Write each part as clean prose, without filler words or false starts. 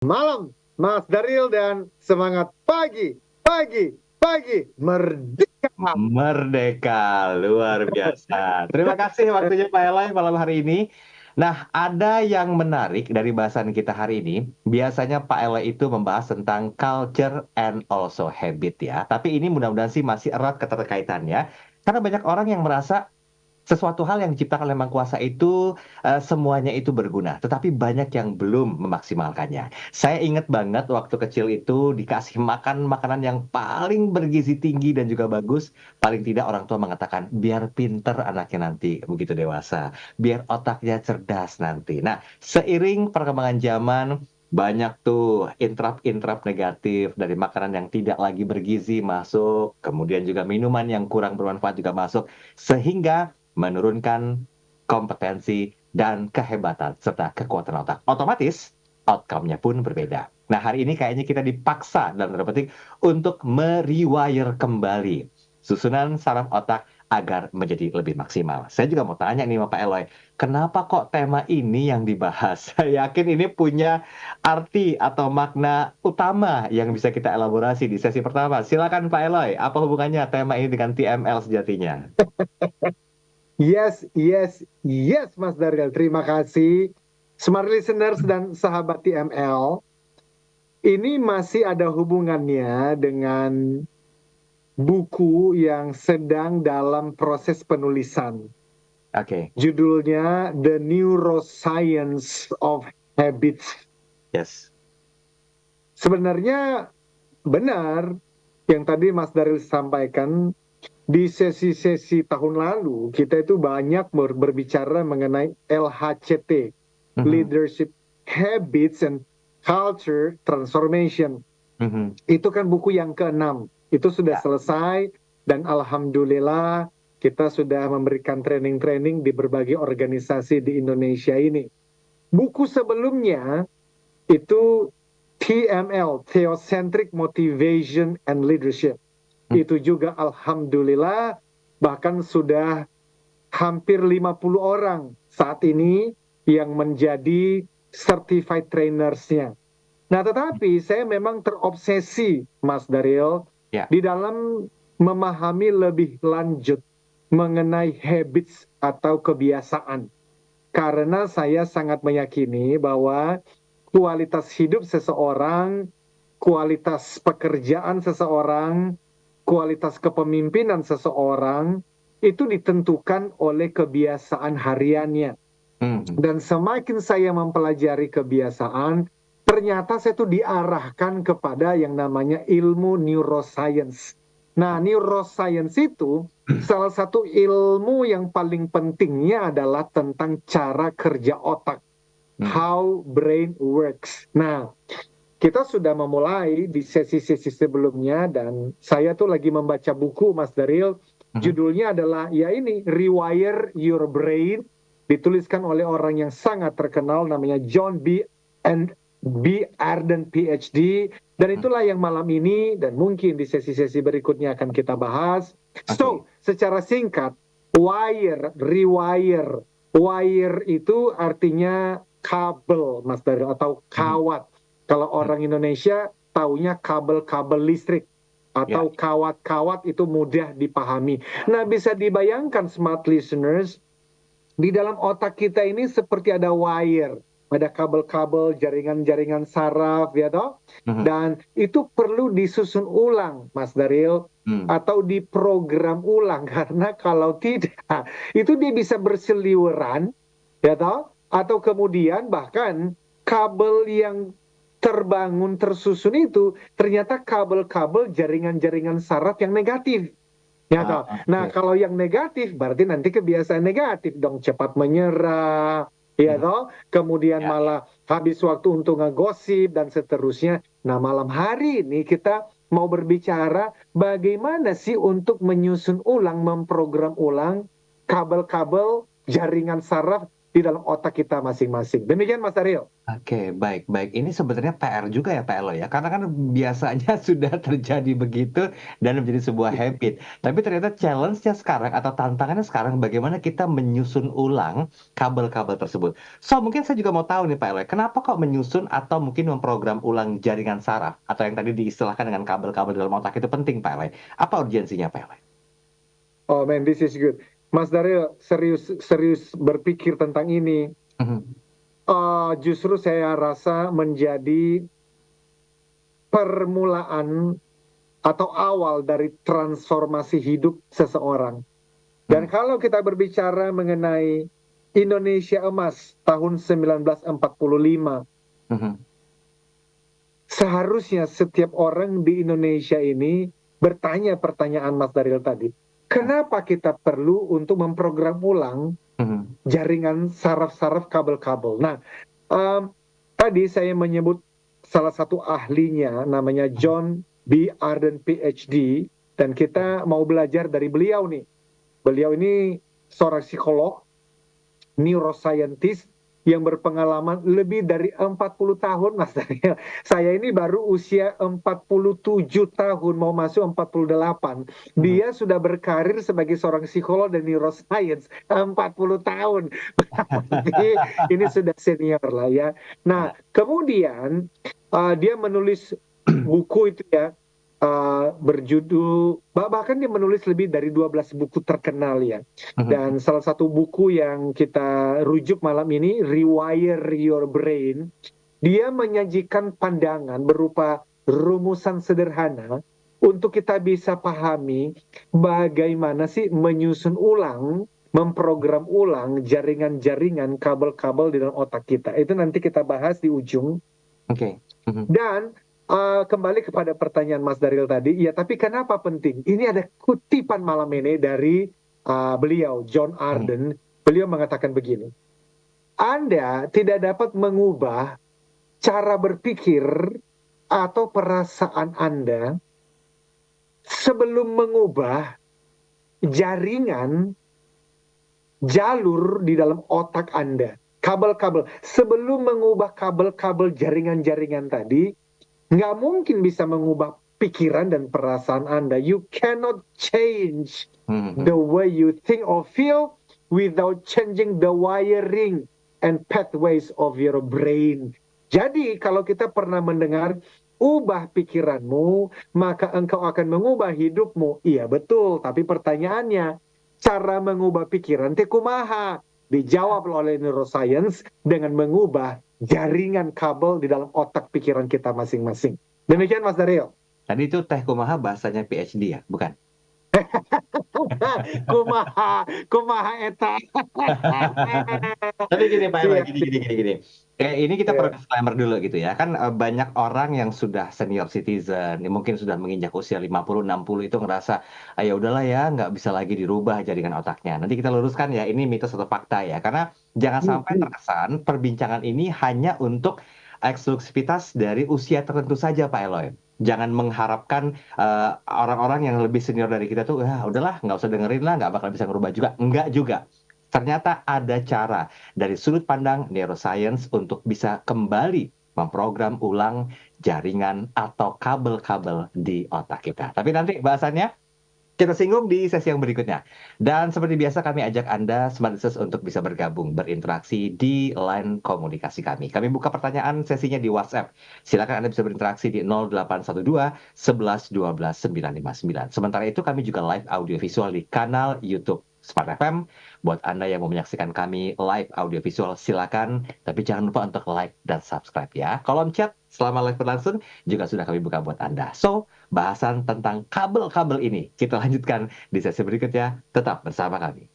Malam, Mas Daril, dan semangat pagi, pagi, pagi, merdeka. Merdeka, luar biasa. Terima kasih waktunya Pak Elai malam hari ini. Nah, ada yang menarik dari bahasan kita hari ini. Biasanya Pak Elai itu membahas tentang culture and also habit ya. Tapi ini mudah-mudahan sih masih erat keterkaitannya. Karena banyak orang yang merasa sesuatu hal yang diciptakan oleh Sang Kuasa itu semuanya itu berguna, tetapi banyak yang belum memaksimalkannya. Saya ingat banget waktu kecil itu dikasih makan makanan yang paling bergizi tinggi dan juga bagus. Paling tidak orang tua mengatakan biar pinter anaknya nanti begitu dewasa, biar otaknya cerdas nanti. Nah, seiring perkembangan zaman banyak tuh intrap-intrap negatif dari makanan yang tidak lagi bergizi masuk, kemudian juga minuman yang kurang bermanfaat juga masuk, sehingga menurunkan kompetensi dan kehebatan serta kekuatan otak. Otomatis outcome-nya pun berbeda. Nah, hari ini kayaknya kita dipaksa dalam tanda petik untuk merewire kembali susunan saraf otak agar menjadi lebih maksimal. Saya juga mau tanya nih sama Pak Eloy, kenapa kok tema ini yang dibahas? Saya yakin ini punya arti atau makna utama yang bisa kita elaborasi di sesi pertama. Silakan Pak Eloy, apa hubungannya tema ini dengan TML sejatinya? Yes, yes, yes, Mas Daril. Terima kasih. Smart listeners dan sahabat TML, ini masih ada hubungannya dengan buku yang sedang dalam proses penulisan. Oke, Judulnya The Neuroscience of Habits. yes. Sebenarnya benar yang tadi Mas Daril sampaikan. Di sesi-sesi tahun lalu, kita itu banyak berbicara mengenai LHCT, Mhm, Leadership Habits and Culture Transformation. mhm. Itu kan buku yang ke-6. Itu sudah Ya, selesai, dan Alhamdulillah kita sudah memberikan training-training di berbagai organisasi di Indonesia ini. Buku sebelumnya itu TML, Theocentric Motivation and Leadership. mhm, Itu juga alhamdulillah bahkan sudah hampir 50 orang saat ini yang menjadi certified trainersnya. Nah, tetapi saya memang terobsesi, Mas Daryl, ya, di dalam memahami lebih lanjut mengenai habits atau kebiasaan. Karena saya sangat meyakini bahwa kualitas hidup seseorang, kualitas pekerjaan seseorang, kualitas kepemimpinan seseorang itu ditentukan oleh kebiasaan hariannya. mhm, Dan semakin saya mempelajari kebiasaan, ternyata saya tuh diarahkan kepada yang namanya ilmu neuroscience. Nah, neuroscience itu salah satu ilmu yang paling pentingnya adalah tentang cara kerja otak, mhm, how brain works. Nah, kita sudah memulai di sesi-sesi sebelumnya, dan saya tuh lagi membaca buku, Mas Daril. mhm. Judulnya adalah ya ini, Rewire Your Brain, dituliskan oleh orang yang sangat terkenal namanya John and B. Arden PhD, dan Mhm. itulah yang malam ini dan mungkin di sesi-sesi berikutnya akan kita bahas. Oke. So, secara singkat, rewire. Wire itu artinya kabel, Mas Daril, atau Mhm. kawat. Kalau orang Indonesia taunya kabel-kabel listrik Ya, atau kawat-kawat, itu mudah dipahami. Nah, bisa dibayangkan smart listeners, di dalam otak kita ini seperti ada wire, ada kabel-kabel, jaringan-jaringan saraf, ya toh? mhm, Dan itu perlu disusun ulang, Mas Daril, mmm, atau diprogram ulang karena kalau tidak, itu dia bisa berseliweran, ya toh? Atau kemudian bahkan kabel yang terbangun tersusun itu ternyata kabel-kabel jaringan-jaringan saraf yang negatif. Ya toh. Nah, oke, kalau yang negatif berarti nanti kebiasaan negatif dong, cepat menyerah, ya mhm, toh. Kemudian ya, malah habis waktu untuk ngegosip dan seterusnya. Nah, malam hari ini kita mau berbicara bagaimana sih untuk menyusun ulang, memprogram ulang kabel-kabel jaringan saraf di dalam otak kita masing-masing. Demikian Mas Daryl. Oke, baik. Ini sebenarnya PR juga ya Pak Elo ya, karena kan biasanya sudah terjadi begitu dan menjadi sebuah habit. Tapi ternyata challenge-nya sekarang atau tantangannya sekarang bagaimana kita menyusun ulang kabel-kabel tersebut. So, mungkin saya juga mau tahu nih Pak Elo, kenapa kok menyusun atau mungkin memprogram ulang jaringan saraf atau yang tadi diistilahkan dengan kabel-kabel dalam otak itu penting Pak Elo? Apa urgensinya Pak Elo? Oh man, this is good. Mas Daryl serius berpikir tentang ini. Justru saya rasa menjadi permulaan atau awal dari transformasi hidup seseorang. Dan kalau kita berbicara mengenai Indonesia Emas tahun 1945, seharusnya setiap orang di Indonesia ini bertanya pertanyaan Mas Daryl tadi. Kenapa kita perlu untuk memprogram ulang jaringan saraf-saraf kabel-kabel? Nah, tadi saya menyebut salah satu ahlinya, namanya John B. Arden PhD, dan kita mau belajar dari beliau nih. Beliau ini seorang psikolog, neuroscientist, yang berpengalaman lebih dari 40 tahun, Mas Daniel. Saya ini baru usia 47 tahun, mau masuk 48. Dia sudah berkarir sebagai seorang psikolog dan neuroscience 40 tahun. Berarti ini sudah senior lah ya. Nah, kemudian dia menulis buku itu ya, berjudul, bahkan dia menulis lebih dari 12 buku terkenal ya. Dan salah satu buku yang kita rujuk malam ini, Rewire Your Brain, dia menyajikan pandangan berupa rumusan sederhana untuk kita bisa pahami bagaimana sih menyusun ulang, memprogram ulang jaringan-jaringan kabel-kabel di dalam otak kita. Itu nanti kita bahas di ujung. Oke. Dan kembali kepada pertanyaan Mas Daryl tadi, ya tapi kenapa penting? Ini ada kutipan malam ini dari beliau, John Arden. Beliau mengatakan begini, Anda tidak dapat mengubah cara berpikir atau perasaan Anda sebelum mengubah jaringan, jalur di dalam otak Anda. Kabel-kabel, sebelum mengubah kabel-kabel jaringan-jaringan tadi, nggak mungkin bisa mengubah pikiran dan perasaan Anda. You cannot change the way you think or feel without changing the wiring and pathways of your brain. Jadi kalau kita pernah mendengar, ubah pikiranmu, maka engkau akan mengubah hidupmu. Iya betul, tapi pertanyaannya, cara mengubah pikiran teh kumaha? Dijawab oleh neuroscience dengan mengubah jaringan kabel di dalam otak pikiran kita masing-masing. Demikian Mas Daryl. Tadi itu teh kumaha bahasanya PhD ya, bukan? kumaha eta. Tapi gini Pak Elo, gini. Ini kita perlu disclaimer dulu gitu ya. Kan banyak orang yang sudah senior citizen, mungkin sudah menginjak usia 50, 60 itu ngerasa, ya udahlah ya, nggak bisa lagi dirubah jaringan otaknya. Nanti kita luruskan ya, ini mitos atau fakta ya. Karena jangan sampai terkesan perbincangan ini hanya untuk eksklusivitas dari usia tertentu saja Pak Elo. Jangan mengharapkan orang-orang yang lebih senior dari kita tuh, udahlah nggak usah dengerin lah, nggak bakal bisa ngerubah juga. Enggak juga. Ternyata ada cara dari sudut pandang neuroscience untuk bisa kembali memprogram ulang jaringan atau kabel-kabel di otak kita. Tapi nanti bahasannya kita singgung di sesi yang berikutnya. Dan seperti biasa kami ajak Anda Smart Listeners untuk bisa bergabung, berinteraksi di line komunikasi kami. Kami buka pertanyaan sesinya di WhatsApp. Silakan Anda bisa berinteraksi di 0812 11 12 959. Sementara itu kami juga live audio visual di kanal YouTube Smart FM. Buat Anda yang mau menyaksikan kami live audio visual, silakan. Tapi jangan lupa untuk like dan subscribe ya. Kolom chat selama live berlangsung juga sudah kami buka buat Anda. So, bahasan tentang kabel-kabel ini kita lanjutkan di sesi berikutnya. Tetap bersama kami.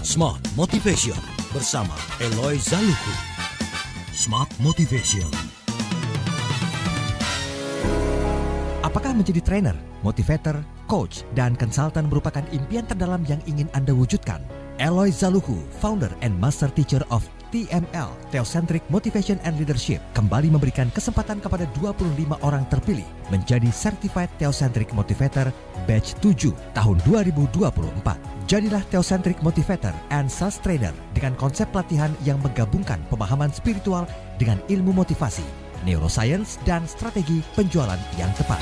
Smart Motivation bersama Eloy Zaluku. Smart Motivation. Apakah menjadi trainer, motivator, coach, dan konsultan merupakan impian terdalam yang ingin Anda wujudkan? Eloy Zaluku, founder and master teacher of TML, Theocentric Motivation and Leadership, kembali memberikan kesempatan kepada 25 orang terpilih menjadi Certified Theocentric Motivator Batch 7 tahun 2024. Jadilah Theocentric Motivator and Sales Trainer dengan konsep pelatihan yang menggabungkan pemahaman spiritual dengan ilmu motivasi, neuroscience, dan strategi penjualan yang tepat.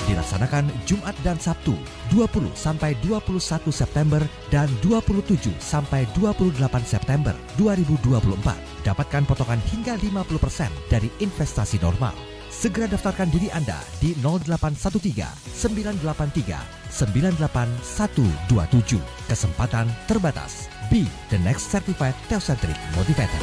Dilaksanakan Jumat dan Sabtu 20 sampai 21 September dan 27 sampai 28 September 2024. Dapatkan potongan hingga 50% dari investasi normal. Segera daftarkan diri Anda di 0813 983 98127. Kesempatan terbatas. Be the next certified Theocentric Motivator.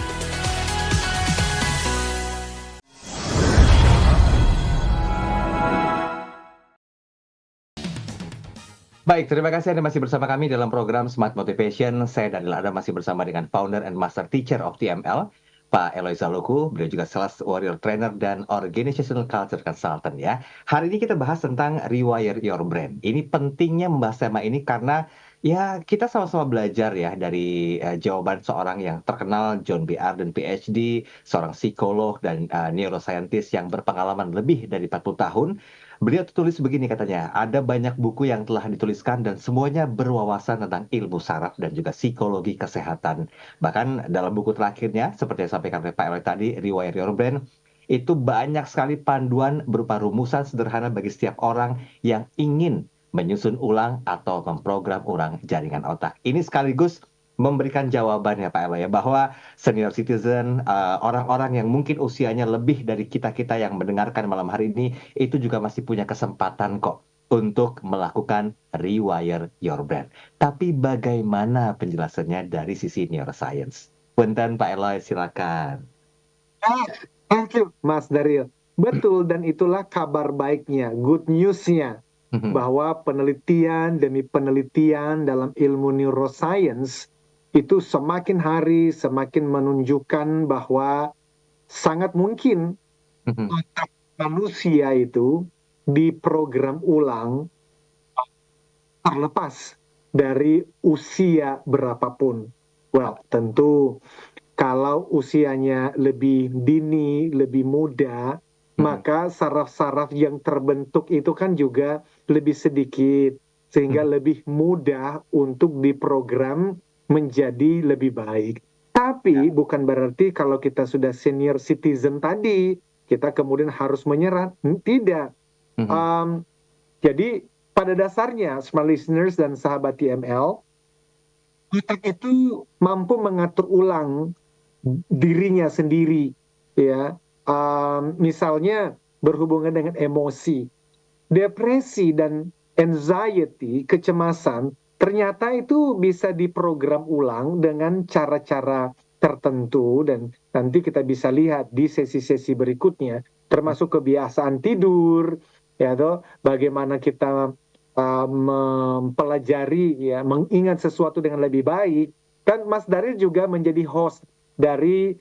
Baik, terima kasih Anda masih bersama kami dalam program Smart Motivation. Saya Daniel Adam masih bersama dengan founder and master teacher of TML, Pak Eloy Zaloku. Beliau juga Sales Warrior Trainer dan Organizational Culture Consultant ya. Hari ini kita bahas tentang Rewire Your Brand. Ini pentingnya membahas tema ini karena ya kita sama-sama belajar ya dari jawaban seorang yang terkenal, John B. Arden PhD, seorang psikolog dan neuroscientist yang berpengalaman lebih dari 40 tahun. Beliau tulis begini katanya, ada banyak buku yang telah dituliskan dan semuanya berwawasan tentang ilmu saraf dan juga psikologi kesehatan. Bahkan dalam buku terakhirnya, seperti yang disampaikan oleh Pak Eloy tadi, Rewire Your Brand, itu banyak sekali panduan berupa rumusan sederhana bagi setiap orang yang ingin menyusun ulang atau memprogram ulang jaringan otak. Ini sekaligus memberikan jawaban ya Pak Eloy ya, bahwa senior citizen, orang-orang yang mungkin usianya lebih dari kita-kita yang mendengarkan malam hari ini, itu juga masih punya kesempatan kok untuk melakukan Rewire Your Brand. Tapi bagaimana penjelasannya dari sisi neuroscience? Punten Pak Eloy, silakan. Thank you Mas Daryl. Betul, dan itulah kabar baiknya, good news-nya, bahwa penelitian demi penelitian dalam ilmu neuroscience itu semakin hari semakin menunjukkan bahwa sangat mungkin otak manusia itu diprogram ulang terlepas dari usia berapapun. Well, tentu kalau usianya lebih dini, lebih muda, maka saraf-saraf yang terbentuk itu kan juga lebih sedikit, sehingga lebih mudah untuk diprogram menjadi lebih baik. Tapi bukan berarti kalau kita sudah senior citizen tadi, kita kemudian harus menyerah. Tidak. Jadi pada dasarnya, smart listeners dan sahabat TML, otak itu mampu mengatur ulang dirinya sendiri. Ya, misalnya berhubungan dengan emosi, depresi dan anxiety, kecemasan, ternyata itu bisa diprogram ulang dengan cara-cara tertentu, dan nanti kita bisa lihat di sesi-sesi berikutnya, termasuk kebiasaan tidur, ya toh, bagaimana kita mempelajari, ya, mengingat sesuatu dengan lebih baik. Kan Mas Daryl juga menjadi host dari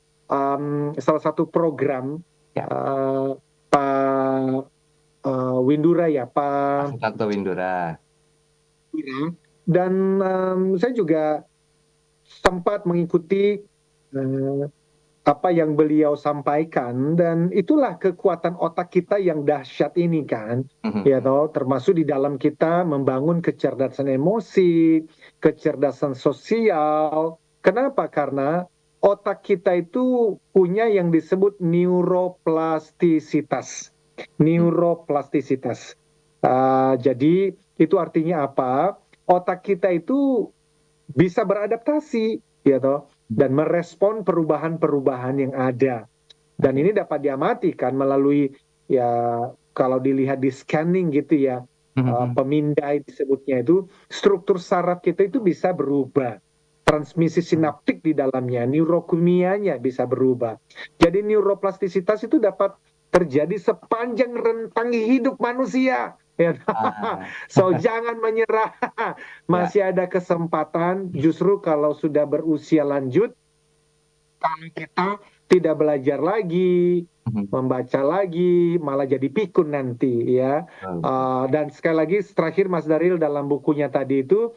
salah satu program Pak Windura ya, Pak Sutanto Windura. Dan saya juga sempat mengikuti apa yang beliau sampaikan, dan itulah kekuatan otak kita yang dahsyat ini kan, ya toh, termasuk di dalam kita membangun kecerdasan emosi, kecerdasan sosial. Kenapa? Karena otak kita itu punya yang disebut neuroplastisitas. Neuroplastisitas. Jadi itu artinya apa? Otak kita itu bisa beradaptasi, ya toh, dan merespon perubahan-perubahan yang ada. Dan ini dapat diamati kan melalui, ya kalau dilihat di scanning gitu ya, pemindai disebutnya itu, struktur saraf kita itu bisa berubah. Transmisi sinaptik di dalamnya, neurokimianya bisa berubah. Jadi neuroplastisitas itu dapat terjadi sepanjang rentang hidup manusia. Ya. So jangan menyerah, masih ada kesempatan. Justru kalau sudah berusia lanjut, kalau kita tidak belajar lagi, membaca lagi, malah jadi pikun nanti ya. Dan sekali lagi terakhir Mas Daril dalam bukunya tadi itu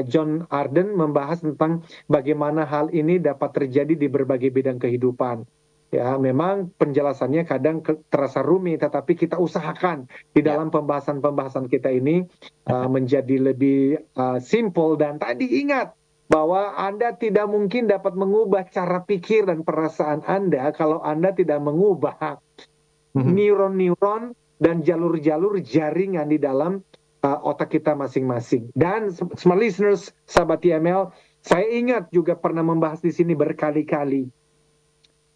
John Arden membahas tentang bagaimana hal ini dapat terjadi di berbagai bidang kehidupan. Ya, memang penjelasannya kadang terasa rumit, tetapi kita usahakan di dalam pembahasan-pembahasan kita ini menjadi lebih simple. Dan tadi ingat bahwa Anda tidak mungkin dapat mengubah cara pikir dan perasaan Anda kalau Anda tidak mengubah neuron-neuron dan jalur-jalur jaringan di dalam otak kita masing-masing. Dan smart listeners, sahabat TML, saya ingat juga pernah membahas di sini berkali-kali.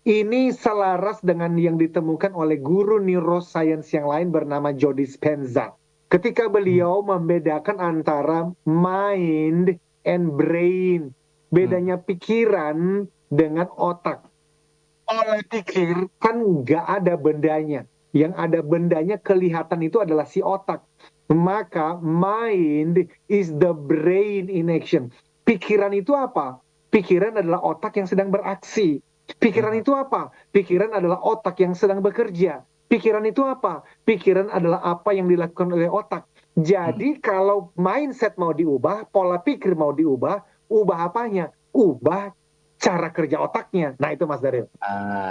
Ini selaras dengan yang ditemukan oleh guru neuroscience yang lain bernama Joe Dispenza. Ketika beliau membedakan antara mind and brain, bedanya pikiran dengan otak. Oleh pikir kan nggak ada bendanya, yang ada bendanya kelihatan itu adalah si otak. Maka mind is the brain in action. Pikiran itu apa? Pikiran adalah otak yang sedang beraksi. Pikiran itu apa? Pikiran adalah otak yang sedang bekerja. Pikiran itu apa? Pikiran adalah apa yang dilakukan oleh otak. Jadi kalau mindset mau diubah, pola pikir mau diubah, ubah apanya? Ubah cara kerja otaknya. Nah itu Mas Daril.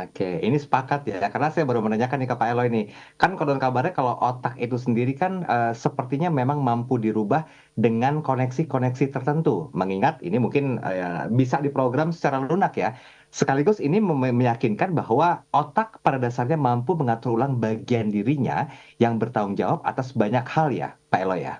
Oke, ini sepakat ya, karena saya baru menanyakan nih ke Pak Eloy nih. Kan konon kabarnya kalau otak itu sendiri kan sepertinya memang mampu dirubah dengan koneksi-koneksi tertentu. Mengingat ini mungkin bisa diprogram secara lunak ya. Sekaligus ini meyakinkan bahwa otak pada dasarnya mampu mengatur ulang bagian dirinya yang bertanggung jawab atas banyak hal ya, Pak Eloy ya.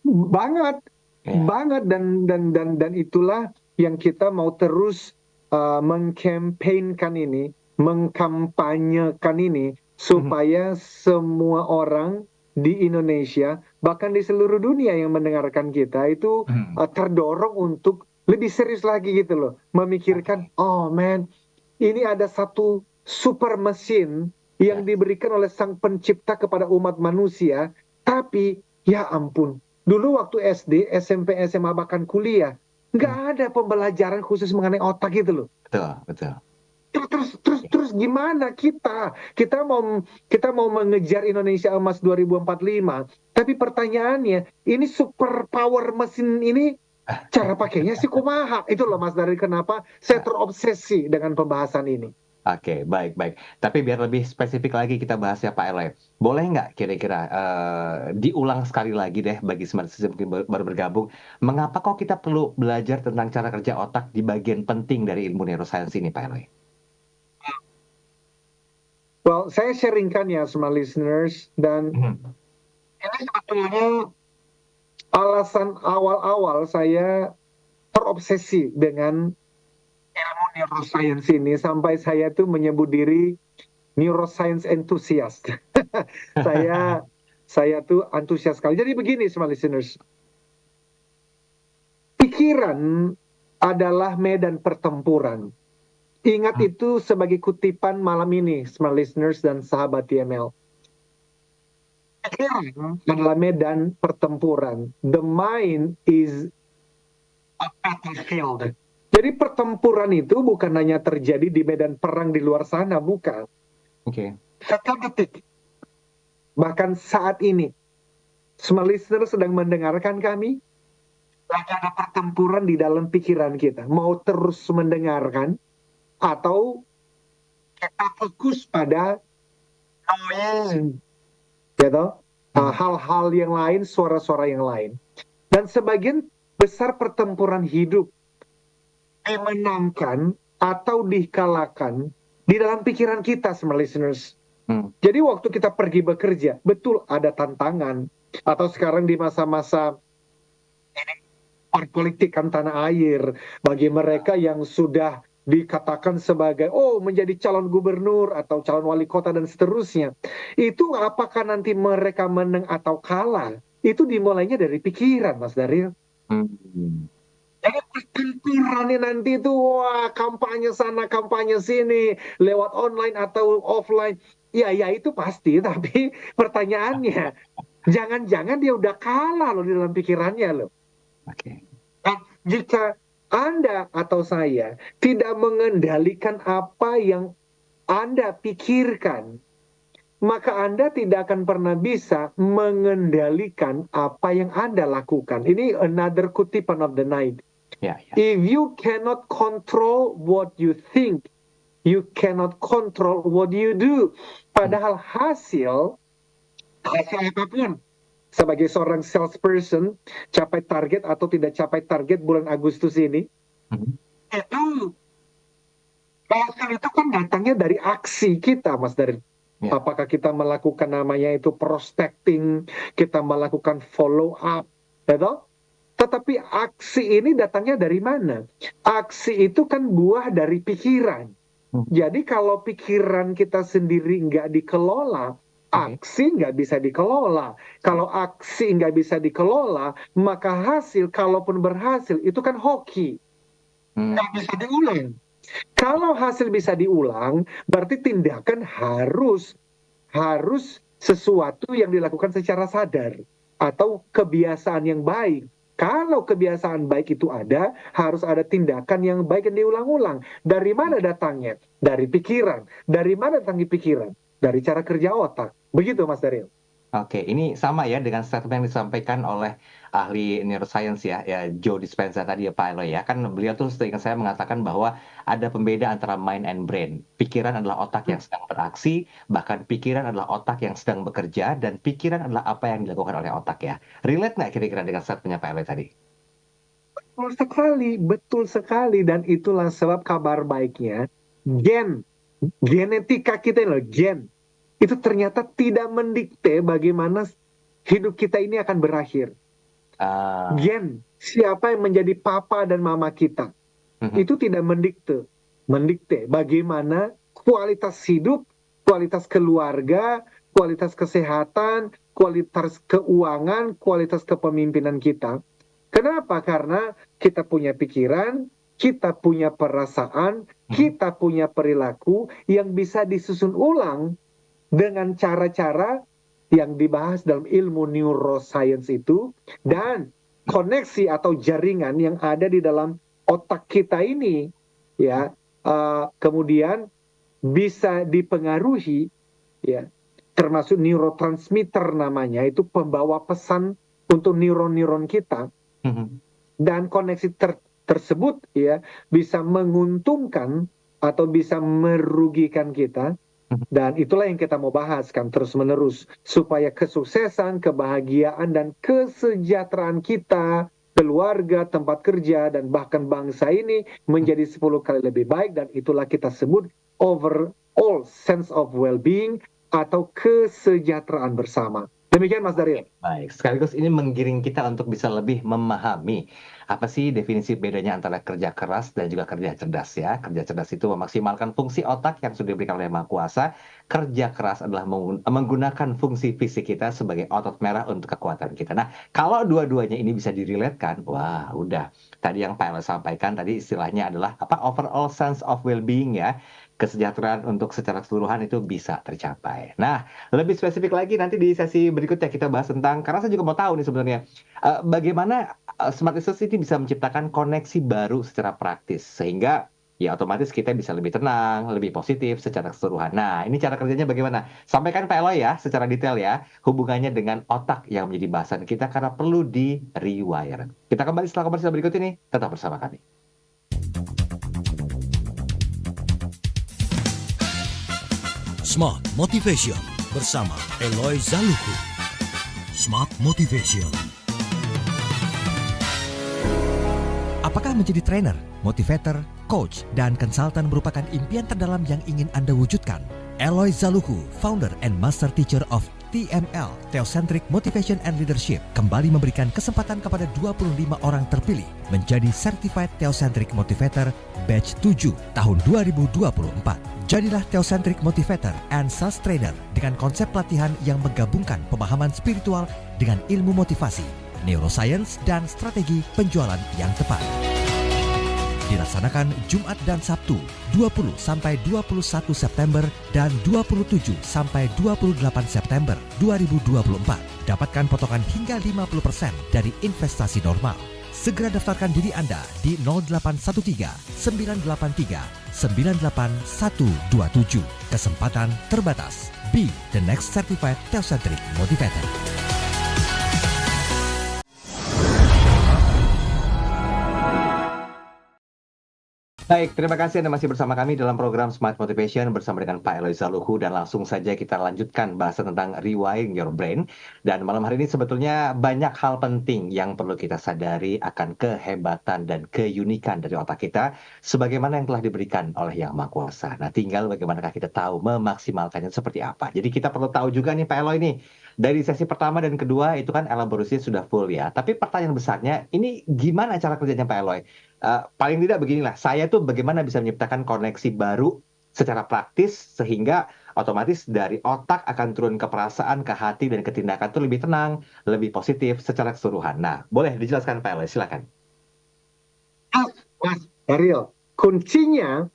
Banget, banget dan itulah yang kita mau terus mengkampanyekan ini, mengkampanyekan ini supaya semua orang di Indonesia bahkan di seluruh dunia yang mendengarkan kita itu terdorong untuk lebih serius lagi gitu loh, memikirkan, oh man, ini ada satu super mesin yang diberikan oleh sang pencipta kepada umat manusia, tapi ya ampun, dulu waktu SD, SMP, SMA, bahkan kuliah, nggak ada pembelajaran khusus mengenai otak gitu loh. Betul. Terus gimana kita mau mengejar Indonesia Emas 2045, tapi pertanyaannya, ini super power mesin ini cara pakainya sih kumaha. Itu loh Mas dari kenapa saya terobsesi dengan pembahasan ini. Oke, baik. Tapi biar lebih spesifik lagi kita bahas ya Pak Eloy. Boleh nggak kira-kira diulang sekali lagi deh bagi Smart System mungkin baru bergabung. Mengapa kok kita perlu belajar tentang cara kerja otak di bagian penting dari ilmu neuroscience ini Pak Eloy? Well, saya sharingkan ya Smart Listeners. Dan ini sebetulnya alasan awal-awal saya terobsesi dengan ilmu neuroscience ini sampai saya tuh menyebut diri neuroscience enthusiast. saya tuh antusias sekali. Jadi begini, smart listeners. Pikiran adalah medan pertempuran. Ingat itu sebagai kutipan malam ini, smart listeners dan sahabat TML. Pikiran adalah medan pertempuran. The mind is a battlefield. Jadi pertempuran itu bukan hanya terjadi di medan perang di luar sana, bukan. Setiap detik. Bahkan saat ini, smart listener sedang mendengarkan kami, lagi ada pertempuran di dalam pikiran kita. Mau terus mendengarkan, atau kita fokus pada noise, gitu, hal-hal yang lain, suara-suara yang lain. Dan sebagian besar pertempuran hidup dimenangkan atau dikalahkan di dalam pikiran kita, smart listeners. Jadi waktu kita pergi bekerja, betul ada tantangan. Atau sekarang di masa-masa perpolitikan tanah air, bagi mereka yang sudah dikatakan sebagai menjadi calon gubernur atau calon wali kota dan seterusnya, itu apakah nanti mereka menang atau kalah, itu dimulainya dari pikiran, Mas Daryl. Jadi pertempurannya nanti itu kampanye sana kampanye sini lewat online atau offline, ya itu pasti. Tapi pertanyaannya, jangan-jangan dia udah kalah loh di dalam pikirannya loh. Dan jika Anda atau saya tidak mengendalikan apa yang Anda pikirkan, maka Anda tidak akan pernah bisa mengendalikan apa yang Anda lakukan. Ini another kutipan of the night. Ya, ya. If you cannot control what you think, you cannot control what you do. Padahal hasil apapun, sebagai seorang salesperson, capai target atau tidak capai target bulan Agustus ini, itu hasil itu kan datangnya dari aksi kita, Mas Daryl. Ya. Apakah kita melakukan namanya itu prospecting, kita melakukan follow up, gitu? Tetapi aksi ini datangnya dari mana? Aksi itu kan buah dari pikiran. Jadi kalau pikiran kita sendiri nggak dikelola, aksi nggak bisa dikelola. Kalau aksi nggak bisa dikelola, maka hasil, kalaupun berhasil, itu kan hoki. Nggak bisa diulang. Kalau hasil bisa diulang, berarti tindakan harus sesuatu yang dilakukan secara sadar atau kebiasaan yang baik. Kalau kebiasaan baik itu ada, harus ada tindakan yang baik yang diulang-ulang. Dari mana datangnya? Dari pikiran. Dari mana datangnya pikiran? Dari cara kerja otak. Begitu, Mas Daryl. Oke, ini sama ya dengan statement yang disampaikan oleh ahli neuroscience ya Joe Dispenza tadi ya Pak Eloy ya. Kan beliau tuh seingat saya mengatakan bahwa ada pembeda antara mind and brain. Pikiran adalah otak yang sedang beraksi, bahkan pikiran adalah otak yang sedang bekerja, dan pikiran adalah apa yang dilakukan oleh otak ya. Relate nggak kira-kira dengan statementnya Pak Eloy tadi? Betul sekali. Dan itulah sebab kabar baiknya, genetika kita loh, itu ternyata tidak mendikte bagaimana hidup kita ini akan berakhir. Gen, siapa yang menjadi papa dan mama kita, itu tidak mendikte bagaimana kualitas hidup, kualitas keluarga, kualitas kesehatan, kualitas keuangan, kualitas kepemimpinan kita. Kenapa? Karena kita punya pikiran, kita punya perasaan, kita punya perilaku yang bisa disusun ulang dengan cara-cara yang dibahas dalam ilmu neuroscience itu, dan koneksi atau jaringan yang ada di dalam otak kita ini ya kemudian bisa dipengaruhi ya, termasuk neurotransmitter namanya, itu pembawa pesan untuk neuron-neuron kita, dan koneksi tersebut ya bisa menguntungkan atau bisa merugikan kita. Dan itulah yang kita mau bahas kan terus-menerus, supaya kesuksesan, kebahagiaan, dan kesejahteraan kita, keluarga, tempat kerja, dan bahkan bangsa ini menjadi 10 kali lebih baik. Dan itulah kita sebut overall sense of well-being atau kesejahteraan bersama. Demikian Mas Daryl. Baik, sekaligus ini menggiring kita untuk bisa lebih memahami apa sih definisi bedanya antara kerja keras dan juga kerja cerdas ya. Kerja cerdas itu memaksimalkan fungsi otak yang sudah diberikan oleh Maha Kuasa. Kerja keras adalah menggunakan fungsi fisik kita sebagai otot merah untuk kekuatan kita. Nah, kalau dua-duanya ini bisa diriletkan, wah udah. Tadi yang Pak Eloy sampaikan tadi istilahnya adalah apa? Overall sense of well-being ya. Kesejahteraan untuk secara keseluruhan itu bisa tercapai. Nah, lebih spesifik lagi nanti di sesi berikutnya kita bahas tentang, karena saya juga mau tahu nih sebenarnya, bagaimana Smart Research ini bisa menciptakan koneksi baru secara praktis, sehingga ya otomatis kita bisa lebih tenang, lebih positif secara keseluruhan. Nah, ini cara kerjanya bagaimana? Sampaikan Pak Eloy ya, secara detail ya, hubungannya dengan otak yang menjadi bahasan kita karena perlu di-rewire. Kita kembali setelah komersial berikut ini, tetap bersama kami. Smart Motivation bersama Eloy Zaluku. Smart Motivation. Apakah menjadi trainer, motivator, coach, dan konsultan merupakan impian terdalam yang ingin Anda wujudkan? Eloy Zaluku, founder and master teacher of TML, Theocentric Motivation and Leadership, kembali memberikan kesempatan kepada 25 orang terpilih menjadi Certified Theocentric Motivator Batch 7 tahun 2024. Jadilah Theocentric Motivator and Sales Trainer dengan konsep pelatihan yang menggabungkan pemahaman spiritual dengan ilmu motivasi, neuroscience, dan strategi penjualan yang tepat. Dilaksanakan Jumat dan Sabtu 20-21 September dan 27-28 September 2024. Dapatkan potongan hingga 50% dari investasi normal. Segera daftarkan diri Anda di 0813 983 98127. Kesempatan terbatas. Be the next certified Teocentric Motivator. Baik, terima kasih Anda masih bersama kami dalam program Smart Motivation bersama dengan Pak Eloy Zaluhu, dan langsung saja kita lanjutkan bahasan tentang rewiring your brain. Dan malam hari ini sebetulnya banyak hal penting yang perlu kita sadari akan kehebatan dan keunikan dari otak kita sebagaimana yang telah diberikan oleh Yang Maha Kuasa. Nah, tinggal bagaimanakah kita tahu memaksimalkannya seperti apa. Jadi kita perlu tahu juga nih Pak Eloy nih, dari sesi pertama dan kedua itu kan elaborasinya sudah full ya. Tapi pertanyaan besarnya, ini gimana cara kerjanya Pak Eloy? Paling tidak beginilah, saya tuh bagaimana bisa menciptakan koneksi baru secara praktis sehingga otomatis dari otak akan turun ke perasaan, ke hati, dan ke tindakan itu lebih tenang, lebih positif secara keseluruhan. Nah, boleh dijelaskan Pak Eloy, silakan. Mas Daryl, kuncinya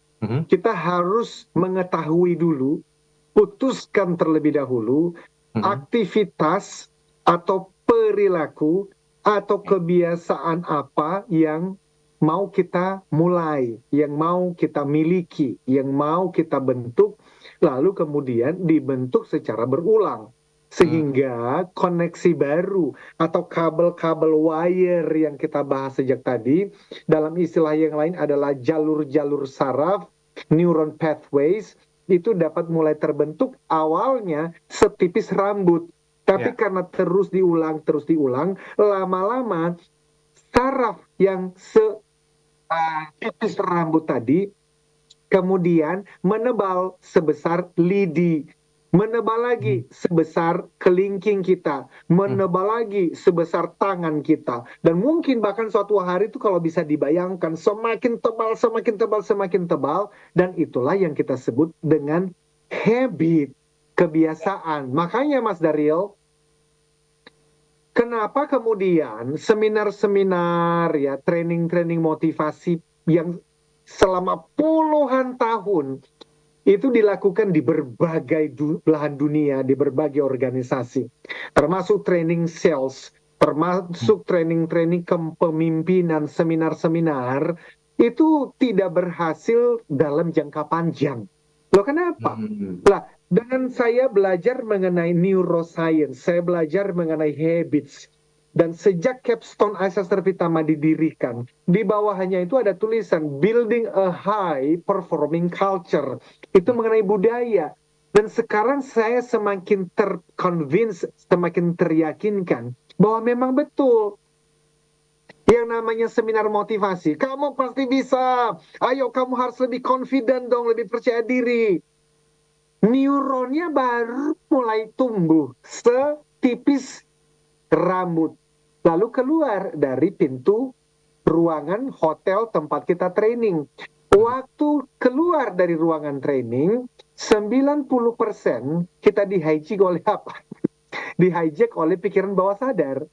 kita harus mengetahui dulu, putuskan terlebih dahulu aktivitas atau perilaku atau kebiasaan apa yang mau kita mulai, yang mau kita miliki, yang mau kita bentuk, lalu kemudian dibentuk secara berulang. Sehingga koneksi baru atau kabel-kabel wire yang kita bahas sejak tadi, dalam istilah yang lain adalah jalur-jalur saraf, neuron pathways, itu dapat mulai terbentuk awalnya setipis rambut. Tapi karena terus diulang, lama-lama saraf yang tipis rambut tadi kemudian menebal sebesar lidi, menebal lagi sebesar kelingking kita, menebal lagi sebesar tangan kita, dan mungkin bahkan suatu hari itu kalau bisa dibayangkan semakin tebal, semakin tebal, semakin tebal, dan itulah yang kita sebut dengan habit, kebiasaan. Makanya Mas Daryl, kenapa kemudian seminar-seminar ya, training-training motivasi yang selama puluhan tahun itu dilakukan di berbagai belahan dunia, di berbagai organisasi, termasuk training sales, termasuk training-training kepemimpinan, seminar-seminar, itu tidak berhasil dalam jangka panjang. Loh kenapa? Lah, dengan saya belajar mengenai neuroscience, saya belajar mengenai habits, dan sejak Capstone Asas Terpitama didirikan, di bawahnya itu ada tulisan Building a High Performing Culture. Itu mengenai budaya. Dan sekarang saya semakin terconvince, semakin teryakinkan bahwa memang betul yang namanya seminar motivasi. Kamu pasti bisa. Ayo, kamu harus lebih confident dong, lebih percaya diri. Neuronnya baru mulai tumbuh setipis rambut. Lalu keluar dari pintu ruangan hotel tempat kita training. Waktu keluar dari ruangan training, 90% kita dihijack oleh apa? Dihijack oleh pikiran bawah sadar.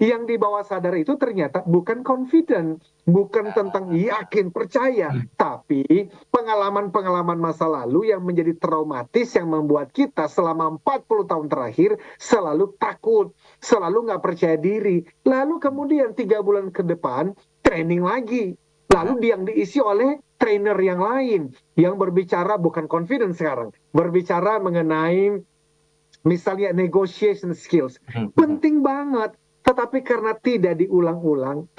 Yang di bawah sadar itu ternyata bukan confident, bukan tentang yakin, percaya, tapi pengalaman-pengalaman masa lalu yang menjadi traumatis yang membuat kita selama 40 tahun terakhir selalu takut, selalu nggak percaya diri. Lalu kemudian 3 bulan ke depan training lagi, lalu yang diisi oleh trainer yang lain yang berbicara bukan confident sekarang, berbicara mengenai misalnya negotiation skills. Penting banget. Tetapi karena tidak diulang-ulang,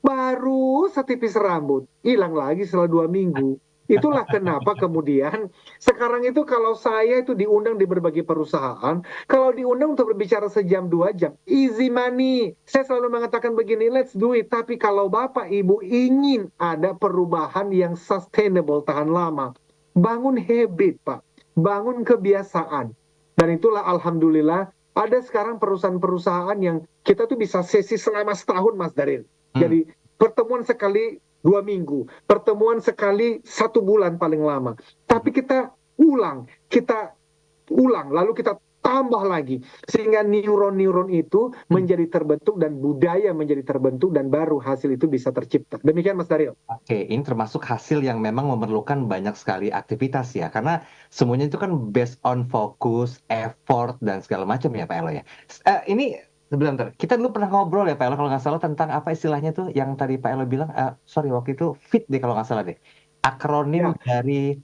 baru setipis rambut, hilang lagi setelah 2 minggu. Itulah kenapa kemudian sekarang itu kalau saya itu diundang di berbagai perusahaan, kalau diundang untuk berbicara sejam 2 jam, easy money. Saya selalu mengatakan begini, let's do it. Tapi kalau Bapak Ibu ingin ada perubahan yang sustainable, tahan lama, bangun habit Pak, bangun kebiasaan. Dan itulah alhamdulillah, ada sekarang perusahaan-perusahaan yang kita tuh bisa sesi selama setahun Mas Daryl. Jadi pertemuan sekali 2 minggu, pertemuan sekali 1 bulan paling lama. Tapi kita ulang, lalu kita tambah lagi. Sehingga neuron-neuron itu menjadi terbentuk dan budaya menjadi terbentuk dan baru hasil itu bisa tercipta. Demikian Mas Daryl. Oke, ini termasuk hasil yang memang memerlukan banyak sekali aktivitas ya. Karena semuanya itu kan based on focus, effort, dan segala macam ya Pak Elo ya. Ini sebentar. Kita dulu pernah ngobrol ya Pak Elo kalau nggak salah tentang apa istilahnya tuh yang tadi Pak Elo bilang, sorry waktu itu FIT deh kalau nggak salah deh. Akronim Ya, dari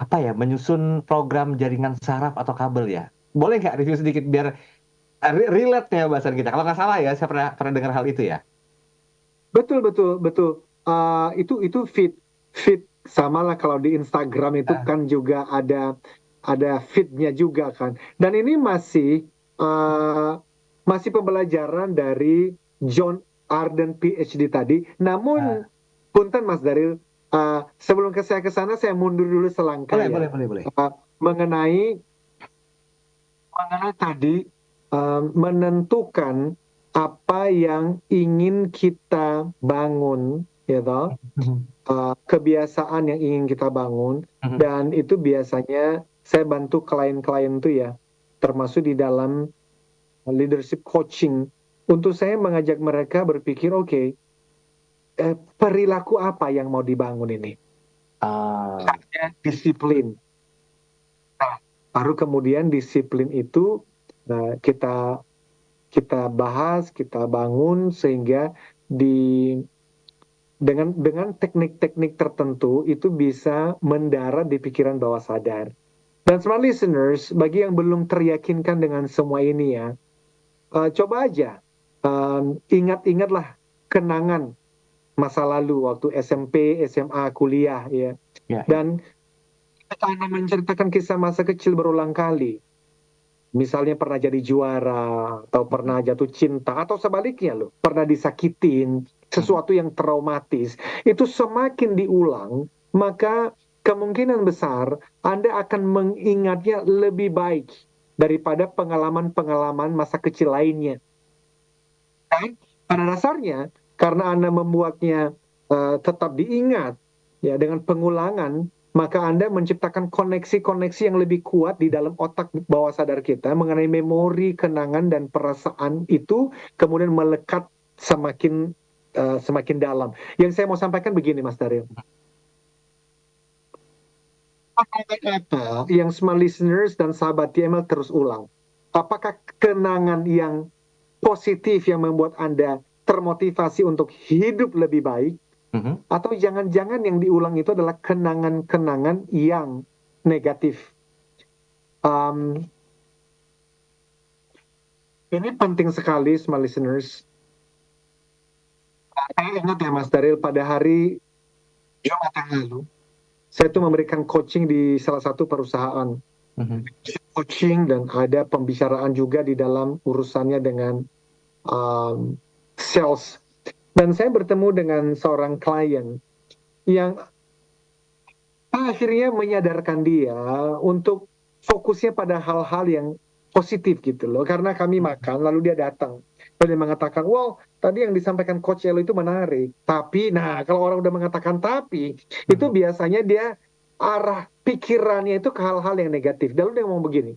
apa ya, menyusun program jaringan saraf atau kabel ya. Boleh nggak review sedikit biar relate ya bahasan kita. Kalau nggak salah ya, saya pernah dengar hal itu ya. betul betul betul. Itu fit sama lah kalau di Instagram itu Ah, kan juga ada fitnya juga kan. Dan ini uh, masih pembelajaran dari John Arden PhD tadi. Namun ah. punten Mas Daril, sebelum saya ke sana saya mundur dulu selangkah Boleh, ya. boleh, boleh, boleh. Mengenai tadi menentukan apa yang ingin kita bangun, ya toh, kebiasaan yang ingin kita bangun, dan itu biasanya saya bantu klien-klien itu ya, termasuk di dalam leadership coaching, untuk saya mengajak mereka berpikir, oke, perilaku apa yang mau dibangun ini? Ah, Disiplin. Nah, baru kemudian disiplin itu kita kita bahas, kita bangun sehingga di dengan teknik-teknik tertentu itu bisa mendarat di pikiran bawah sadar. Dan smart listeners, bagi yang belum teryakinkan dengan semua ini ya, coba aja ingat-ingatlah kenangan masa lalu waktu SMP, SMA, kuliah ya. ya, ya. Dan kita Anda menceritakan kisah masa kecil berulang kali. Misalnya pernah jadi juara, atau pernah jatuh cinta, atau sebaliknya loh, pernah disakitin, sesuatu yang traumatis, itu semakin diulang, maka kemungkinan besar Anda akan mengingatnya lebih baik daripada pengalaman-pengalaman masa kecil lainnya. Dan pada dasarnya, karena Anda membuatnya tetap diingat ya dengan pengulangan, maka Anda menciptakan koneksi-koneksi yang lebih kuat di dalam otak bawah sadar kita mengenai memori, kenangan, dan perasaan itu kemudian melekat semakin dalam. Yang saya mau sampaikan begini, Mas Daryl. Apa yang smart listeners dan sahabat TML terus ulang? Apakah kenangan yang positif yang membuat Anda termotivasi untuk hidup lebih baik? Atau jangan-jangan yang diulang itu adalah kenangan-kenangan yang negatif. Ini penting sekali, smart listeners. Saya ingat ya Mas Daryl, pada hari Jumat yang lalu, saya itu memberikan coaching di salah satu perusahaan. Coaching dan ada pembicaraan juga di dalam urusannya dengan sales. Dan saya bertemu dengan seorang klien yang akhirnya menyadarkan dia untuk fokusnya pada hal-hal yang positif gitu loh. Karena kami makan, lalu dia datang. Dan dia mengatakan, wow, tadi yang disampaikan Coach Elo itu menarik. Tapi, nah kalau orang udah mengatakan tapi, itu biasanya dia arah pikirannya itu ke hal-hal yang negatif. Lalu dia ngomong begini,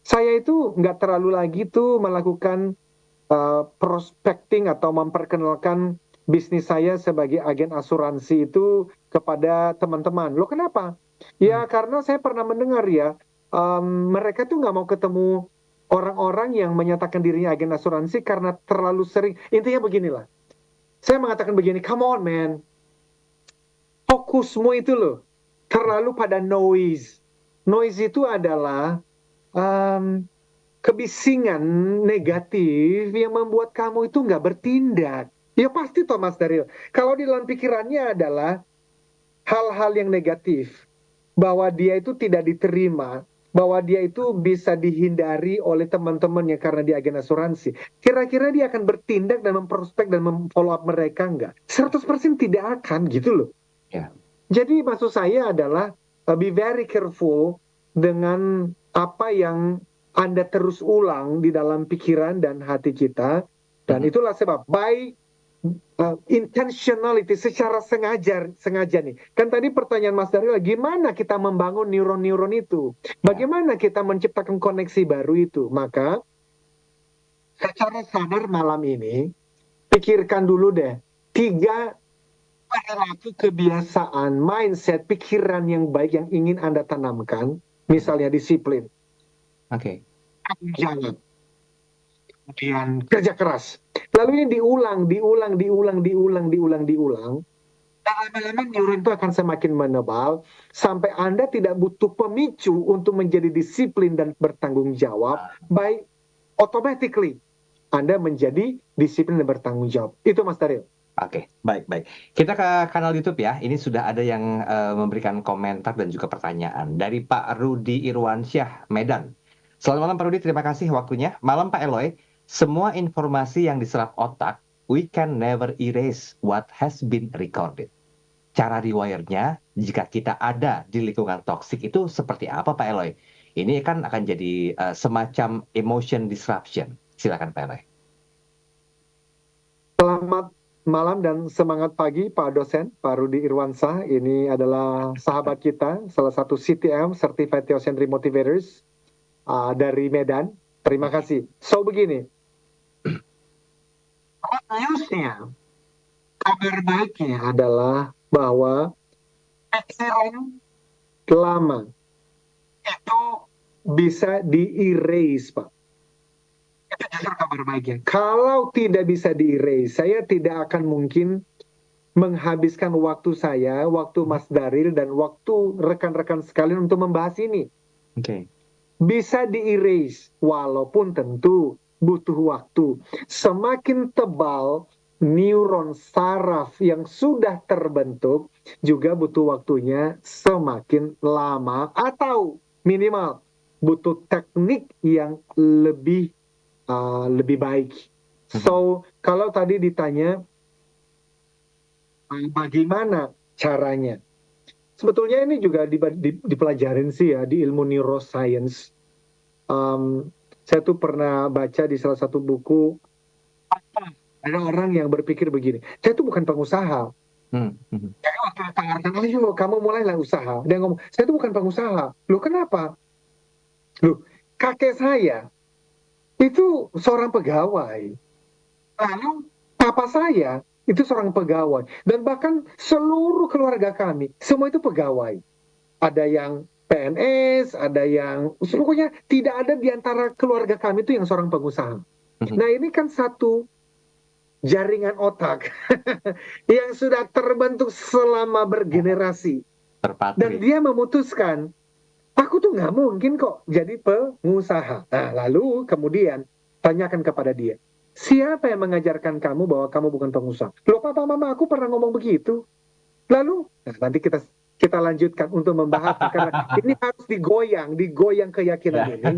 saya itu nggak terlalu lagi tuh melakukan prospecting atau memperkenalkan bisnis saya sebagai agen asuransi itu kepada teman-teman. Loh kenapa? Ya karena saya pernah mendengar ya, mereka tuh nggak mau ketemu orang-orang yang menyatakan dirinya agen asuransi karena terlalu sering. Intinya beginilah. Saya mengatakan begini, come on man, fokusmu itu loh terlalu pada noise. Noise itu adalah kebisingan negatif yang membuat kamu itu nggak bertindak. Ya pasti Thomas Daryl. Kalau di dalam pikirannya adalah hal-hal yang negatif, bahwa dia itu tidak diterima, bahwa dia itu bisa dihindari oleh teman-temannya karena dia agen asuransi. Kira-kira dia akan bertindak dan memprospek dan memfollow up mereka nggak? 100% tidak akan gitu loh. Ya. Jadi maksud saya adalah be very careful dengan apa yang Anda terus ulang di dalam pikiran dan hati kita. Dan itulah sebab by intentionality, secara sengaja nih. Kan tadi pertanyaan Mas Daryl, gimana kita membangun neuron-neuron itu? Bagaimana kita menciptakan koneksi baru itu? Maka secara sadar malam ini, pikirkan dulu deh, 3 perilaku, kebiasaan, mindset, pikiran yang baik yang ingin Anda tanamkan, misalnya disiplin. Oke. Jangan. kemudian kerja keras. Lalu ini diulang. Dan lama-lama neuron itu akan semakin menebal sampai Anda tidak butuh pemicu untuk menjadi disiplin dan bertanggung jawab. By automatically Anda menjadi disiplin dan bertanggung jawab. Itu Mas Daryl. Oke, baik. Kita ke kanal YouTube ya. Ini sudah ada yang memberikan komentar dan juga pertanyaan dari Pak Rudi Irwansyah, Medan. Selamat malam Pak Rudi, terima kasih waktunya. Malam Pak Eloy, semua informasi yang diserap otak, we can never erase what has been recorded. Cara rewire-nya jika kita ada di lingkungan toksik itu seperti apa Pak Eloy? Ini kan akan jadi semacam emotion disruption. Silakan Pak Eloy. Selamat malam dan semangat pagi Pak dosen, Pak Rudi Irwansyah. Ini adalah sahabat kita, salah satu CTM, Certified Theocentric Motivators dari Medan. Terima kasih. So begini, newsnya, kabar baiknya adalah bahwa pikiran lama itu bisa di-erase, Pak. Itu justru kabar baiknya. Kalau tidak bisa di-erase, saya tidak akan mungkin menghabiskan waktu saya, waktu Mas Daryl, dan waktu rekan-rekan sekalian untuk membahas ini. Oke. Bisa di-erase, walaupun tentu butuh waktu. Semakin tebal neuron saraf yang sudah terbentuk juga butuh waktunya semakin lama atau minimal butuh teknik yang lebih baik. So kalau tadi ditanya bagaimana caranya, sebetulnya ini juga dipelajarin sih ya di ilmu neuroscience. Saya tuh pernah baca di salah satu buku. Ada orang yang berpikir begini, saya tuh bukan pengusaha. Jadi waktu ditawarkan, ayo kamu mulailah usaha. Dia ngomong, saya tuh bukan pengusaha. Loh kenapa? Loh, kakek saya itu seorang pegawai. Lalu papa saya itu seorang pegawai. Dan bahkan seluruh keluarga kami, semua itu pegawai. Ada yang PNS, ada yang, pokoknya tidak ada di antara keluarga kami itu yang seorang pengusaha. Nah ini kan satu jaringan otak yang sudah terbentuk selama bergenerasi. Dan dia memutuskan, aku tuh nggak mungkin kok jadi pengusaha. Nah, lalu kemudian tanyakan kepada dia, siapa yang mengajarkan kamu bahwa kamu bukan pengusaha? Loh, papa mama aku pernah ngomong begitu. Lalu, nanti kita lanjutkan untuk membahas karena ini harus digoyang keyakinan ini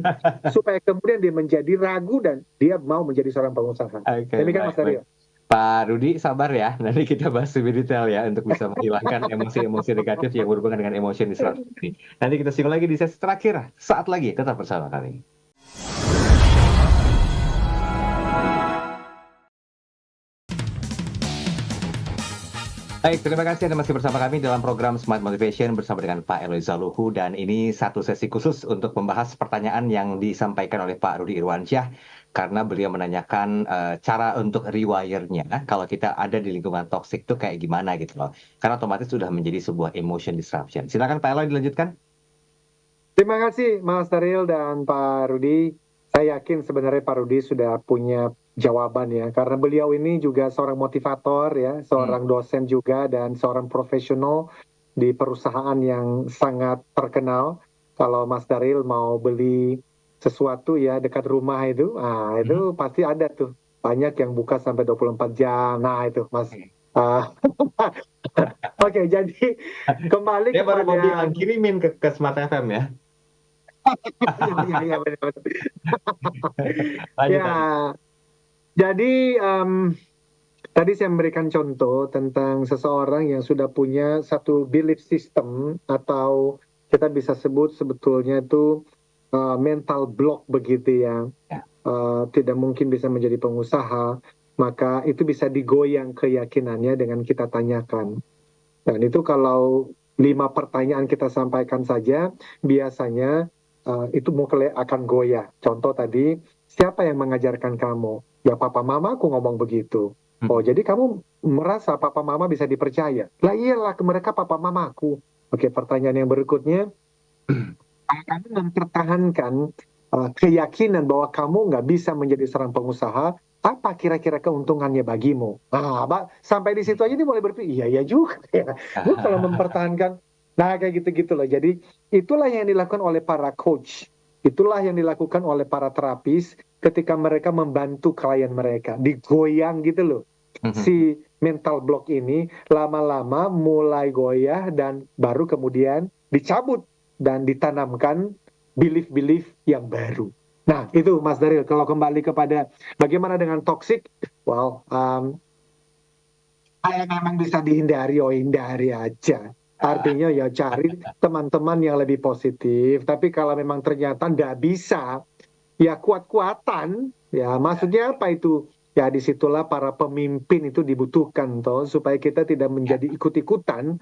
supaya kemudian dia menjadi ragu dan dia mau menjadi seorang pengusaha. Demikian Mas Daryl. Pak Rudi sabar ya, nanti kita bahas lebih detail ya untuk bisa menghilangkan emosi-emosi negatif yang berhubungan dengan emosi disrupsi ini. Nanti kita singgung lagi di sesi terakhir, saat lagi tetap bersama kami. Baik, terima kasih Anda masih bersama kami dalam program Smart Motivation bersama dengan Pak Eloy Zaluhu, dan ini satu sesi khusus untuk membahas pertanyaan yang disampaikan oleh Pak Rudi Irwansyah karena beliau menanyakan cara untuk rewire-nya kalau kita ada di lingkungan toksik itu kayak gimana gitu loh. Karena otomatis sudah menjadi sebuah emotion disruption. Silakan Pak Eloy dilanjutkan. Terima kasih Mas Daryl dan Pak Rudi. Saya yakin sebenarnya Pak Rudi sudah punya jawaban ya, karena beliau ini juga seorang motivator ya, seorang dosen juga dan seorang profesional di perusahaan yang sangat terkenal. Kalau Mas Daryl mau beli sesuatu ya dekat rumah itu, itu pasti ada tuh banyak yang buka sampai 24 jam. Nah itu Mas. Oke, jadi kembali dia kepada... baru mau bilang kirimin ke Smart FM ya. Ya, benar. Ya. Jadi tadi saya memberikan contoh tentang seseorang yang sudah punya satu belief system atau kita bisa sebut sebetulnya itu mental block begitu ya. Tidak mungkin bisa menjadi pengusaha, maka itu bisa digoyang keyakinannya dengan kita tanyakan. Dan itu kalau 5 pertanyaan kita sampaikan saja, biasanya itu mulai akan goyah. Contoh tadi, siapa yang mengajarkan kamu? Ya papa mama aku ngomong begitu. Oh jadi kamu merasa papa mama bisa dipercaya? Lah iyalah, mereka papa mamaku. Oke, pertanyaan yang berikutnya, kamu mempertahankan keyakinan bahwa kamu nggak bisa menjadi seorang pengusaha, apa kira-kira keuntungannya bagimu? Sampai di situ aja dia mulai berpikir, iya juga ya. Gue kalau mempertahankan, nah kayak gitu-gitu loh. Jadi itulah yang dilakukan oleh para coach, itulah yang dilakukan oleh para terapis ketika mereka membantu klien mereka, digoyang gitu loh. Si mental block ini lama-lama mulai goyah dan baru kemudian dicabut dan ditanamkan belief-belief yang baru. Nah, itu Mas Daryl, kalau kembali kepada bagaimana dengan toxic, saya memang bisa dihindari, hindari aja. Artinya ya cari teman-teman yang lebih positif, tapi kalau memang ternyata nggak bisa, ya kuat-kuatan, ya maksudnya apa itu? Ya disitulah para pemimpin itu dibutuhkan, toh, supaya kita tidak menjadi ikut-ikutan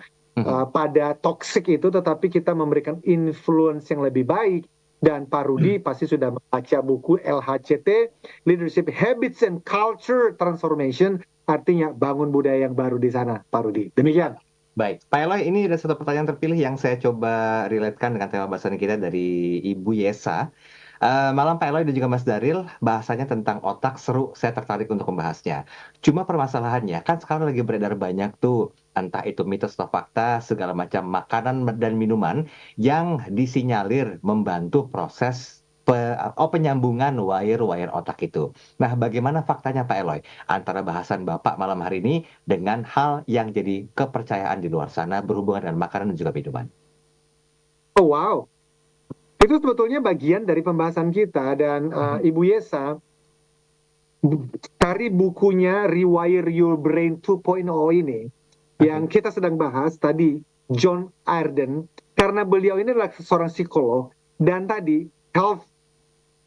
pada toxic itu, tetapi kita memberikan influence yang lebih baik. Dan Pak Rudi pasti sudah membaca buku LHCT, Leadership Habits and Culture Transformation, artinya bangun budaya yang baru di sana, Pak Rudi. Demikian. Baik, Pak Eloy, ini ada satu pertanyaan terpilih yang saya coba relatekan dengan tema bahasan kita dari Ibu Yesa. Malam Pak Eloy dan juga Mas Daryl, bahasanya tentang otak seru, saya tertarik untuk membahasnya. Cuma permasalahannya, kan sekarang lagi beredar banyak tuh, entah itu mitos atau fakta, segala macam makanan dan minuman yang disinyalir membantu proses penyambungan wire-wire otak itu. Nah, bagaimana faktanya Pak Eloy antara bahasan Bapak malam hari ini dengan hal yang jadi kepercayaan di luar sana berhubungan dengan makanan dan juga minuman? Oh wow, itu sebetulnya bagian dari pembahasan kita. Dan Ibu Yesa, cari bukunya Rewire Your Brain 2.0 ini, yang kita sedang bahas tadi, John Arden, karena beliau ini adalah seorang psikolog, dan tadi health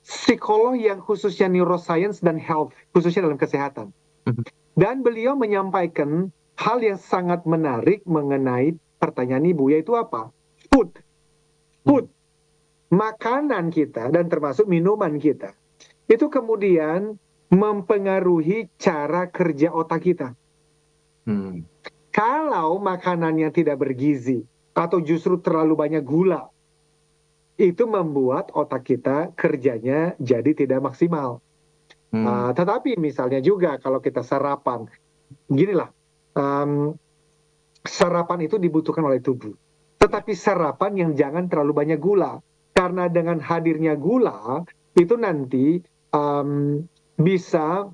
psikolog yang khususnya neuroscience dan health, khususnya dalam kesehatan. Dan beliau menyampaikan hal yang sangat menarik mengenai pertanyaan Ibu, yaitu apa? Food. Makanan kita dan termasuk minuman kita itu kemudian mempengaruhi cara kerja otak kita. Kalau makanannya tidak bergizi atau justru terlalu banyak gula, itu membuat otak kita kerjanya jadi tidak maksimal. Tetapi misalnya juga kalau kita sarapan, ginilah, sarapan itu dibutuhkan oleh tubuh. Tetapi sarapan yang jangan terlalu banyak gula. Karena dengan hadirnya gula, itu nanti bisa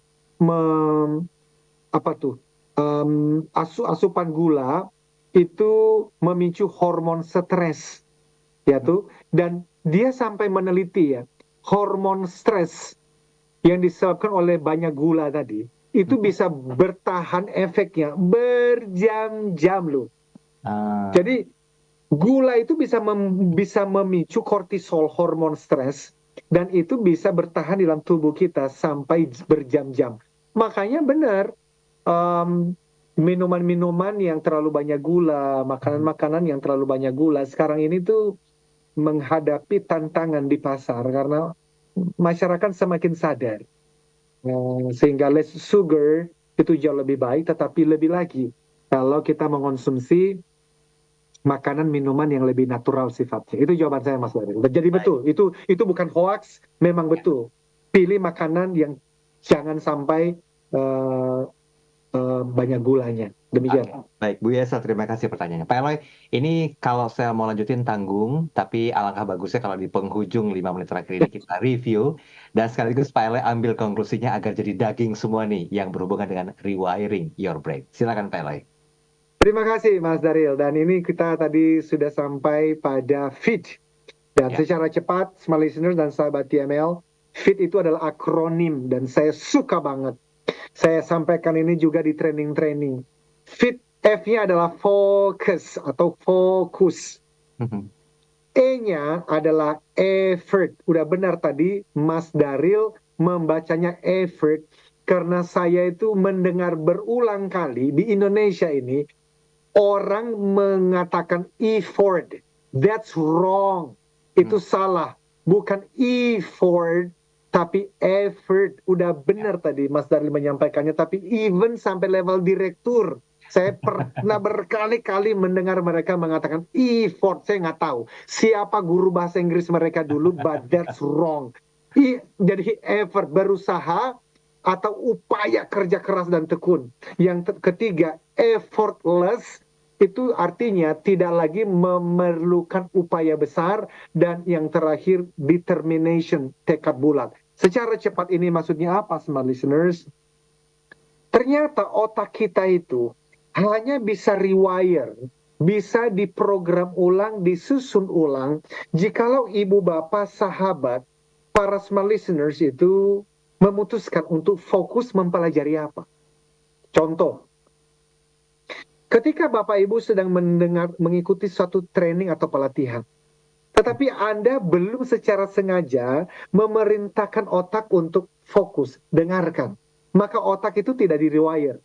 asupan gula itu memicu hormon stres, ya tuh. Dan dia sampai meneliti ya, hormon stres yang disebabkan oleh banyak gula tadi, itu bisa bertahan efeknya berjam-jam loh. Jadi gula itu bisa memicu kortisol, hormon stres, dan itu bisa bertahan dalam tubuh kita sampai berjam-jam. Makanya benar, minuman-minuman yang terlalu banyak gula, makanan-makanan yang terlalu banyak gula, sekarang ini tuh menghadapi tantangan di pasar karena masyarakat semakin sadar. Sehingga less sugar itu jauh lebih baik, tetapi lebih lagi kalau kita mengonsumsi makanan minuman yang lebih natural sifatnya. Itu jawaban saya, Mas Daryl. Jadi betul, itu bukan hoax, memang betul. Pilih makanan yang jangan sampai banyak gulanya. Demikian. Baik, Bu Yesa, terima kasih pertanyaannya. Pak Eloy, ini kalau saya mau lanjutin tanggung, tapi alangkah bagusnya kalau di penghujung 5 menit terakhir ini kita review, dan sekaligus Pak Eloy ambil konklusinya agar jadi daging semua nih yang berhubungan dengan rewiring your brain. Silakan Pak Eloy. Terima kasih Mas Daryl. Dan ini kita tadi sudah sampai pada FIT. Dan secara cepat, smart listeners dan sahabat TML, FIT itu adalah akronim dan saya suka banget. Saya sampaikan ini juga di training-training. FIT, F-nya adalah focus atau fokus. E-nya adalah effort. Udah benar tadi Mas Daryl membacanya effort karena saya itu mendengar berulang kali di Indonesia ini orang mengatakan effort. That's wrong. Itu salah. Bukan effort, tapi effort. Udah benar tadi Mas Daryl menyampaikannya. Tapi even sampai level direktur Saya pernah berkali-kali mendengar mereka mengatakan effort. Saya nggak tahu siapa guru bahasa Inggris mereka dulu, but that's wrong. Jadi effort, berusaha atau upaya kerja keras dan tekun. Yang ketiga, effortless, itu artinya tidak lagi memerlukan upaya besar. Dan yang terakhir, determination, tekad bulat. Secara cepat ini maksudnya apa, smart listeners? Ternyata otak kita itu hanya bisa rewire, bisa diprogram ulang, disusun ulang, jikalau ibu bapak, sahabat, para smart listeners itu memutuskan untuk fokus mempelajari apa. Contoh, ketika bapak ibu sedang mengikuti suatu training atau pelatihan, tetapi Anda belum secara sengaja memerintahkan otak untuk fokus, dengarkan, maka otak itu tidak di-rewire.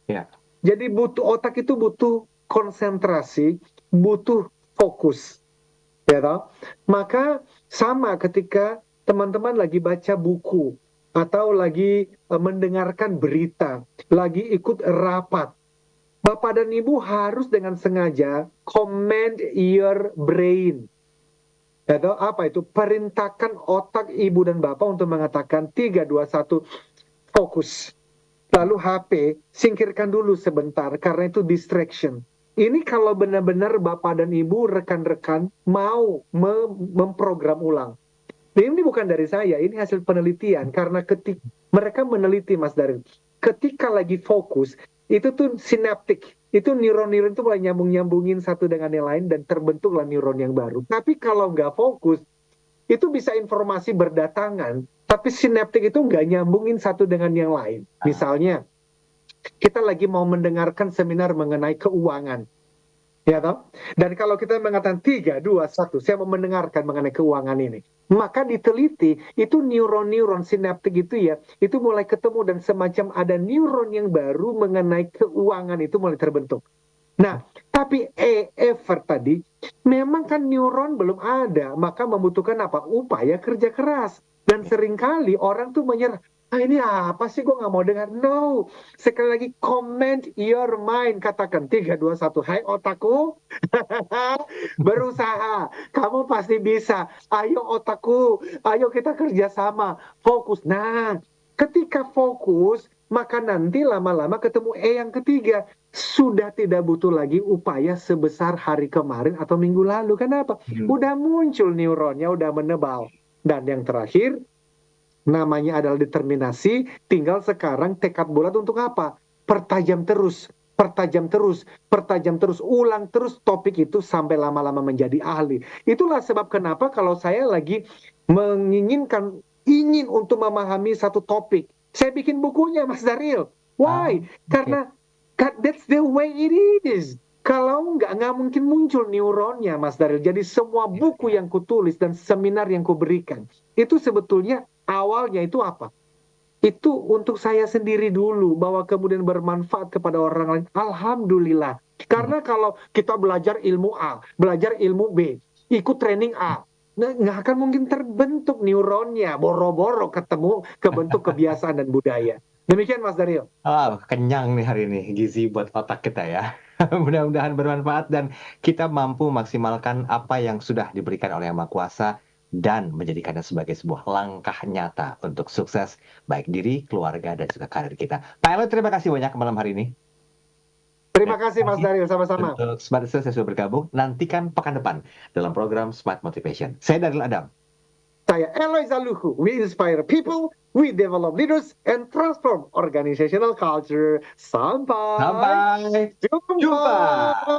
Ya. Jadi otak itu butuh konsentrasi, butuh fokus. Ya toh? Maka sama ketika teman-teman lagi baca buku atau lagi mendengarkan berita, lagi ikut rapat. Bapak dan Ibu harus dengan sengaja command your brain. Atau apa itu? Perintahkan otak ibu dan bapak untuk mengatakan 3, 2, 1, fokus. Lalu HP, singkirkan dulu sebentar karena itu distraction. Ini kalau benar-benar bapak dan ibu, rekan-rekan mau memprogram ulang. Ini bukan dari saya, ini hasil penelitian. Karena ketika mereka meneliti, Mas Daryl, ketika lagi fokus, itu tuh sinaptik. Itu neuron-neuron itu mulai nyambung-nyambungin satu dengan yang lain dan terbentuklah neuron yang baru. Tapi kalau nggak fokus, itu bisa informasi berdatangan, tapi sinaptik itu nggak nyambungin satu dengan yang lain. Misalnya, kita lagi mau mendengarkan seminar mengenai keuangan. Ya toh? Dan kalau kita mengatakan 3, 2, 1, saya mau mendengarkan mengenai keuangan ini. Maka diteliti, itu neuron-neuron sinaptik itu ya, itu mulai ketemu dan semacam ada neuron yang baru mengenai keuangan itu mulai terbentuk. Nah, tapi effort tadi, memang kan neuron belum ada, maka membutuhkan apa? Upaya kerja keras. Dan seringkali orang tuh menyerah, ini apa sih, gue gak mau dengar. No, sekali lagi, command your mind. Katakan 3, 2, 1, hai otakku, berusaha, kamu pasti bisa. Ayo otakku, ayo kita kerjasama, fokus. Nah, ketika fokus, maka nanti lama-lama ketemu yang ketiga. Sudah tidak butuh lagi upaya sebesar hari kemarin atau minggu lalu. Kenapa? Udah muncul neuronnya, udah menebal. Dan yang terakhir, namanya adalah determinasi, tinggal sekarang tekad bulat untuk apa? Pertajam terus, pertajam terus, pertajam terus, ulang terus topik itu sampai lama-lama menjadi ahli. Itulah sebab kenapa kalau saya lagi ingin untuk memahami satu topik, saya bikin bukunya, Mas Daryl. Why? Karena that's the way it is. Kalau nggak mungkin muncul neuronnya, Mas Daryl. Jadi semua buku yang kutulis dan seminar yang kuberikan, itu sebetulnya awalnya itu apa? Itu untuk saya sendiri dulu, bahwa kemudian bermanfaat kepada orang lain. Alhamdulillah. Karena kalau kita belajar ilmu A, belajar ilmu B, ikut training A, nggak akan mungkin terbentuk neuronnya. Boro-boro kebentuk kebiasaan dan budaya. Demikian, Mas Daryl. Kenyang nih hari ini, gizi buat otak kita ya. Mudah-mudahan bermanfaat dan kita mampu maksimalkan apa yang sudah diberikan oleh Yang Maha Kuasa dan menjadikannya sebagai sebuah langkah nyata untuk sukses baik diri, keluarga, dan juga karir kita. Pak Elo, terima kasih banyak malam hari ini. Terima kasih, Mas Daryl, sama-sama. Untuk Smart Listeners yang sudah bergabung, nantikan pekan depan dalam program Smart Motivation. Saya Daryl Adam. Saya Eloy Zaluhu. We inspire people, we develop leaders, and transform organizational culture. Sampai Jumpa.